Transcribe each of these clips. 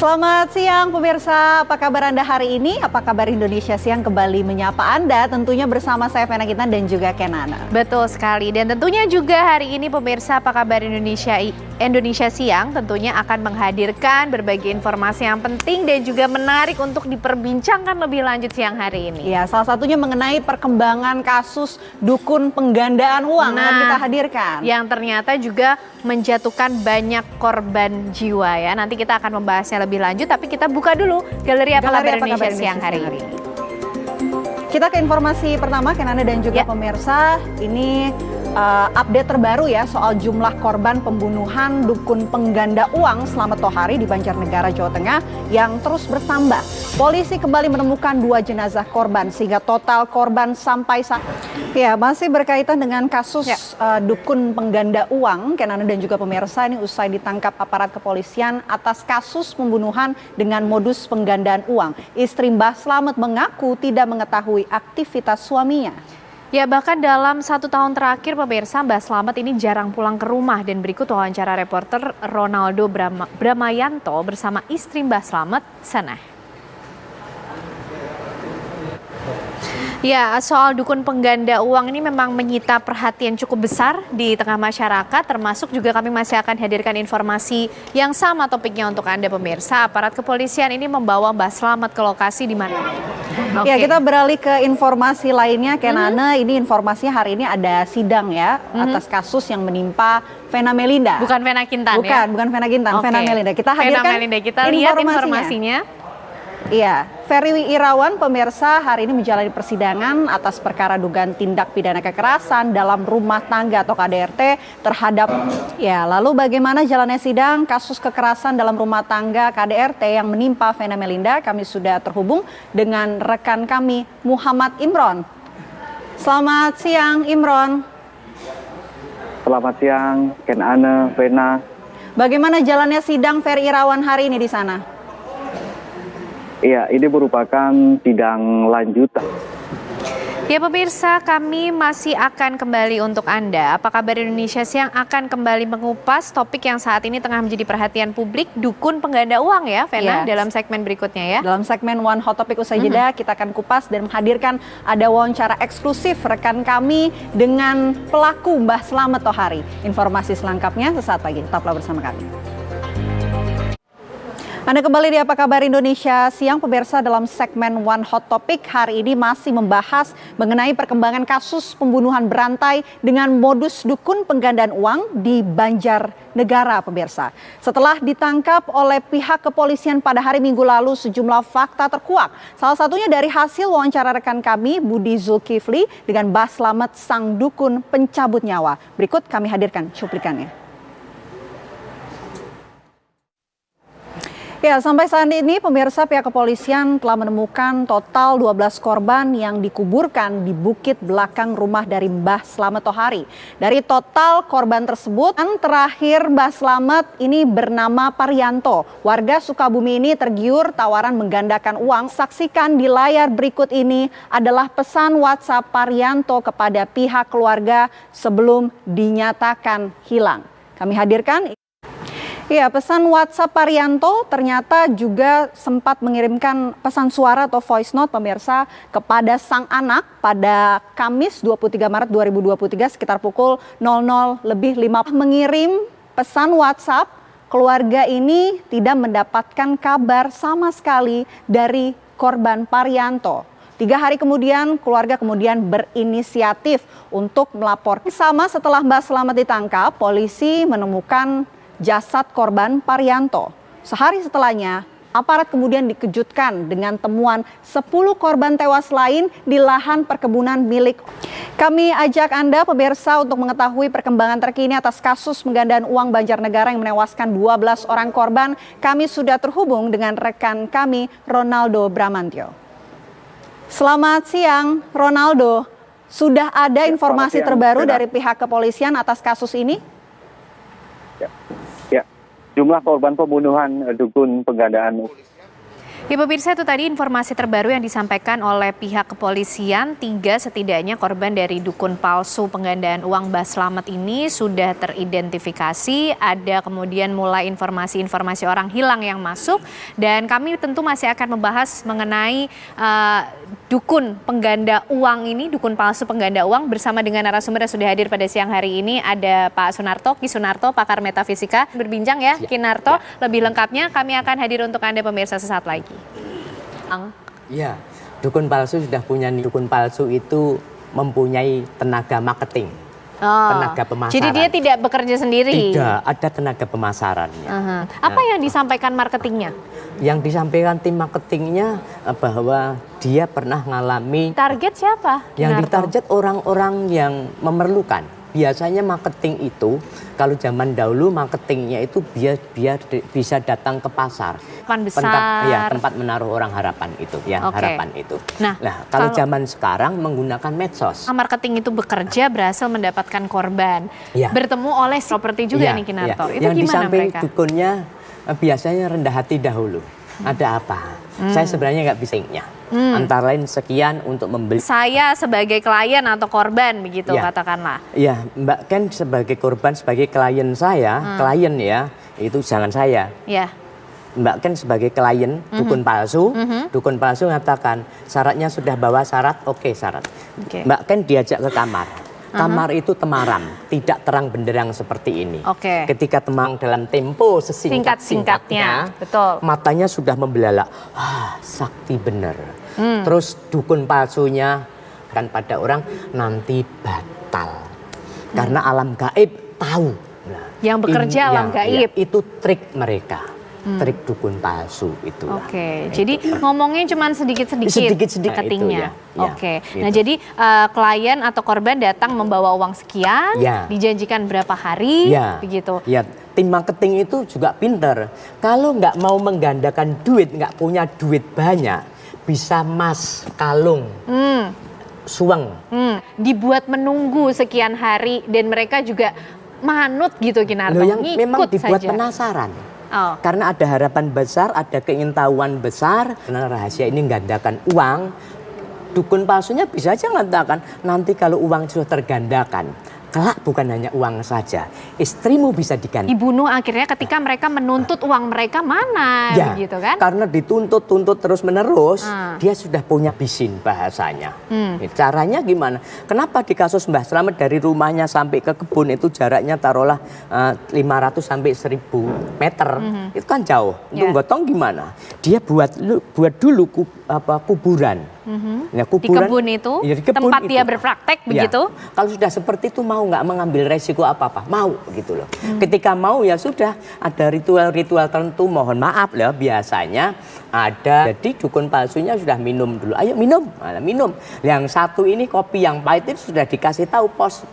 Selamat siang pemirsa, apa kabar Anda hari ini? Apa kabar Indonesia Siang kembali menyapa Anda tentunya bersama saya Vena Kintan dan juga Kenana. Betul sekali, dan tentunya juga hari ini pemirsa apa kabar Indonesia Siang tentunya akan menghadirkan berbagai informasi yang penting dan juga menarik untuk diperbincangkan lebih lanjut siang hari ini. Ya, salah satunya mengenai perkembangan kasus dukun penggandaan uang yang kita hadirkan. Yang ternyata juga menjatuhkan banyak korban jiwa ya. Nanti kita akan membahasnya lebih lanjut, tapi kita buka dulu Galeri Apa Kabar Indonesia Siang hari ini. Kita ke informasi pertama, Kenana dan juga pemirsa. Ini update terbaru ya soal jumlah korban pembunuhan dukun pengganda uang Slamet Tohari di Banjarnegara, Jawa Tengah yang terus bertambah. Polisi kembali menemukan 2 jenazah korban sehingga total korban sampai saat ya masih berkaitan dengan kasus dukun pengganda uang. Kenana dan juga pemirsa, ini usai ditangkap aparat kepolisian atas kasus pembunuhan dengan modus penggandaan uang. Istri Mbah Slamet mengaku tidak mengetahui aktivitas suaminya. Ya, bahkan dalam 1 tahun terakhir pemirsa, Mbah Slamet ini jarang pulang ke rumah, dan berikut wawancara reporter Ronaldo Bramayanto bersama istri Mbah Slamet, Seneh. Ya, soal dukun pengganda uang ini memang menyita perhatian cukup besar di tengah masyarakat, termasuk juga kami masih akan hadirkan informasi yang sama topiknya untuk Anda pemirsa. Aparat kepolisian ini membawa Mbah Slamet ke lokasi di mana? Ya, kita beralih ke informasi lainnya, Kenana. Ini informasinya hari ini ada sidang ya atas kasus yang menimpa Vena Melinda. Bukan Vena Kintan ya? Bukan Vena Kintan, Vena Melinda. Kita hadirkan Vena Melinda, kita lihat informasinya. Iya, Ferry Irawan pemirsa hari ini menjalani persidangan atas perkara dugaan tindak pidana kekerasan dalam rumah tangga atau KDRT terhadap lalu bagaimana jalannya sidang kasus kekerasan dalam rumah tangga KDRT yang menimpa Vena Melinda? Kami sudah terhubung dengan rekan kami Muhammad Imron. Selamat siang Imron. Selamat siang Kenana, Vena. Bagaimana jalannya sidang Ferry Irawan hari ini di sana? Iya, ini merupakan sidang lanjutan. Ya pemirsa, kami masih akan kembali untuk Anda. Apa kabar Indonesia Siang akan kembali mengupas topik yang saat ini tengah menjadi perhatian publik, dukun pengganda uang ya, Vena, dalam segmen berikutnya ya. Dalam segmen One Hot Topic usai jeda, kita akan kupas dan menghadirkan ada wawancara eksklusif rekan kami dengan pelaku Mbah Slamet Tohari. Informasi selengkapnya sesaat lagi, tetaplah bersama kami. Anda kembali di Apa Kabar Indonesia Siang pemirsa, dalam segmen One Hot Topic hari ini masih membahas mengenai perkembangan kasus pembunuhan berantai dengan modus dukun penggandaan uang di Banjarnegara pemirsa. Setelah ditangkap oleh pihak kepolisian pada hari Minggu lalu, sejumlah fakta terkuak. Salah satunya dari hasil wawancara rekan kami Budi Zulkifli dengan Mbah Slamet sang dukun pencabut nyawa. Berikut kami hadirkan cuplikannya. Ya, sampai saat ini pemirsa pihak kepolisian telah menemukan total 12 korban yang dikuburkan di bukit belakang rumah dari Mbah Slamet Tohari. Dari total korban tersebut, yang terakhir Mbah Slamet ini bernama Parianto. Warga Sukabumi ini tergiur tawaran menggandakan uang. Saksikan di layar berikut ini adalah pesan WhatsApp Parianto kepada pihak keluarga sebelum dinyatakan hilang. Kami hadirkan. Ya, pesan WhatsApp Parianto ternyata juga sempat mengirimkan pesan suara atau voice note pemirsa kepada sang anak pada Kamis 23 Maret 2023 sekitar pukul 00:05. Mengirim pesan WhatsApp, keluarga ini tidak mendapatkan kabar sama sekali dari korban Parianto. 3 hari kemudian, keluarga kemudian berinisiatif untuk melapor. Sama setelah Mbah Slamet ditangkap, polisi menemukan jasad korban Parianto. Sehari setelahnya, aparat kemudian dikejutkan dengan temuan 10 korban tewas lain di lahan perkebunan milik. Kami ajak Anda pemirsa untuk mengetahui perkembangan terkini atas kasus penggandaan uang Banjarnegara yang menewaskan 12 orang korban. Kami sudah terhubung dengan rekan kami Ronaldo Bramantyo. Selamat siang Ronaldo. Sudah ada informasi terbaru dari pihak kepolisian atas kasus ini? Ya, jumlah korban pembunuhan dukun penggandaan. Ya pemirsa, itu tadi informasi terbaru yang disampaikan oleh pihak kepolisian. 3 setidaknya korban dari dukun palsu penggandaan uang Mbah Slamet ini sudah teridentifikasi. Ada kemudian mulai informasi-informasi orang hilang yang masuk. Dan kami tentu masih akan membahas mengenai dukun pengganda uang ini, dukun palsu pengganda uang, bersama dengan narasumber yang sudah hadir pada siang hari ini. Ada Pak Sunarto, Ki Sunarto, pakar metafisika. Berbincang ya, Ki Narto. Lebih lengkapnya kami akan hadir untuk Anda pemirsa sesaat lagi. Ya, dukun palsu sudah punya nih. Dukun palsu itu mempunyai tenaga marketing, tenaga pemasaran. Jadi dia tidak bekerja sendiri? Tidak, ada tenaga pemasarannya. Apa yang disampaikan marketingnya? Yang disampaikan tim marketingnya bahwa dia pernah mengalami. Target siapa? Yang Narto? ditarget orang-orang yang memerlukan. Biasanya marketing itu, kalau zaman dahulu marketingnya itu biar bisa datang ke pasar. Tempat menaruh orang harapan itu, ya. Oke. Harapan itu. Nah, kalau zaman sekarang menggunakan medsos. Marketing itu bekerja berhasil mendapatkan korban. Ya. Bertemu oleh properti juga nih Ki Narto. Itu yang gimana di samping mereka? dukunnya biasanya rendah hati dahulu. Ada apa? Saya sebenarnya nggak bisa ingatnya. Antara lain sekian untuk membeli. Saya sebagai klien atau korban begitu katakanlah. Iya, Mbak Ken sebagai korban, sebagai klien saya, klien ya, itu jangan saya. Ya. Mbak Ken sebagai klien dukun palsu, dukun palsu mengatakan syaratnya sudah bawa syarat, oke syarat. Oke. Mbak Ken diajak ke kamar. Kamar itu temaram, tidak terang benderang seperti ini. Oke. Ketika temang dalam tempo sesingkat-singkatnya, betul. matanya sudah membelalak. Sakti bener. Terus dukun palsunya kan pada orang nanti batal. Karena alam gaib tahu. Nah, Yang bekerja alam gaib. Itu trik mereka. Trik dukun palsu itu. Oke, jadi ngomongnya cuma sedikit-sedikit Sedikit-sedikit marketingnya. itu, ya. Oke, Gitu. nah jadi klien atau korban datang membawa uang sekian, dijanjikan berapa hari, begitu. Ya, tim marketing itu juga pinter. Kalau nggak mau menggandakan duit, nggak punya duit banyak, bisa mas kalung, suweng. Dibuat menunggu sekian hari dan mereka juga manut gitu Ki Narto, Yang memang dibuat saja. penasaran. Karena ada harapan besar, ada keingintahuan besar. Karena rahasia ini menggandakan uang. Dukun palsunya bisa aja mengatakan nanti kalau uang sudah tergandakan, kelak bukan hanya uang saja, istrimu bisa diganti. Dibunuh akhirnya ketika mereka menuntut uang mereka mana, gitu kan? Karena dituntut terus menerus, dia sudah punya bisin bahasanya. Caranya gimana? Kenapa di kasus Mbah Slamet dari rumahnya sampai ke kebun itu jaraknya taruhlah 500 sampai 1000 meter, itu kan jauh. Untuk gotong gimana? Dia buat dulu kuburan. Nah, kuburan, di kebun itu, di kebun tempat itu. dia berpraktek begitu. Kalau sudah seperti itu mau nggak mengambil resiko apa-apa, mau gitu loh. Ketika mau ya sudah ada ritual-ritual tertentu, mohon maaf loh, biasanya ada. Jadi dukun palsunya sudah minum dulu, ayo minum, malah minum. Yang satu ini kopi yang pahit itu sudah dikasih tahu potas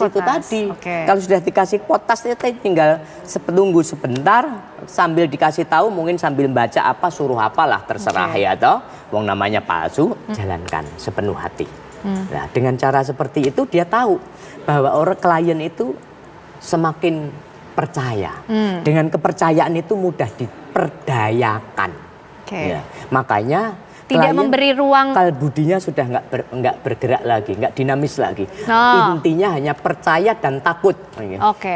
itu tadi. Kalau sudah dikasih potas itu tinggal tunggu sebentar sambil dikasih tahu, mungkin sambil baca apa, suruh apalah terserah ya toh. Wong namanya palsu, jalankan sepenuh hati. Nah, dengan cara seperti itu dia tahu bahwa orang klien itu semakin percaya. Dengan kepercayaan itu mudah diperdayakan. Ya, makanya tidak memberi ruang. Budinya sudah nggak bergerak lagi, nggak dinamis lagi. Intinya hanya percaya dan takut.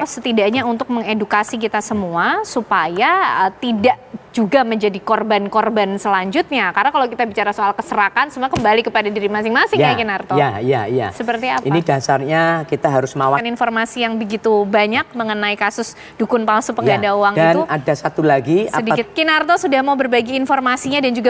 Setidaknya untuk mengedukasi kita semua supaya tidak juga menjadi korban-korban selanjutnya. Karena kalau kita bicara soal keserakan, semua kembali kepada diri masing-masing ya Ki Narto. Ya. Seperti apa? Ini dasarnya kita harus mawar. Informasi yang begitu banyak mengenai kasus dukun palsu pengganda uang dan itu. Dan ada satu lagi. Sedikit, Ki Narto sudah mau berbagi informasinya dan juga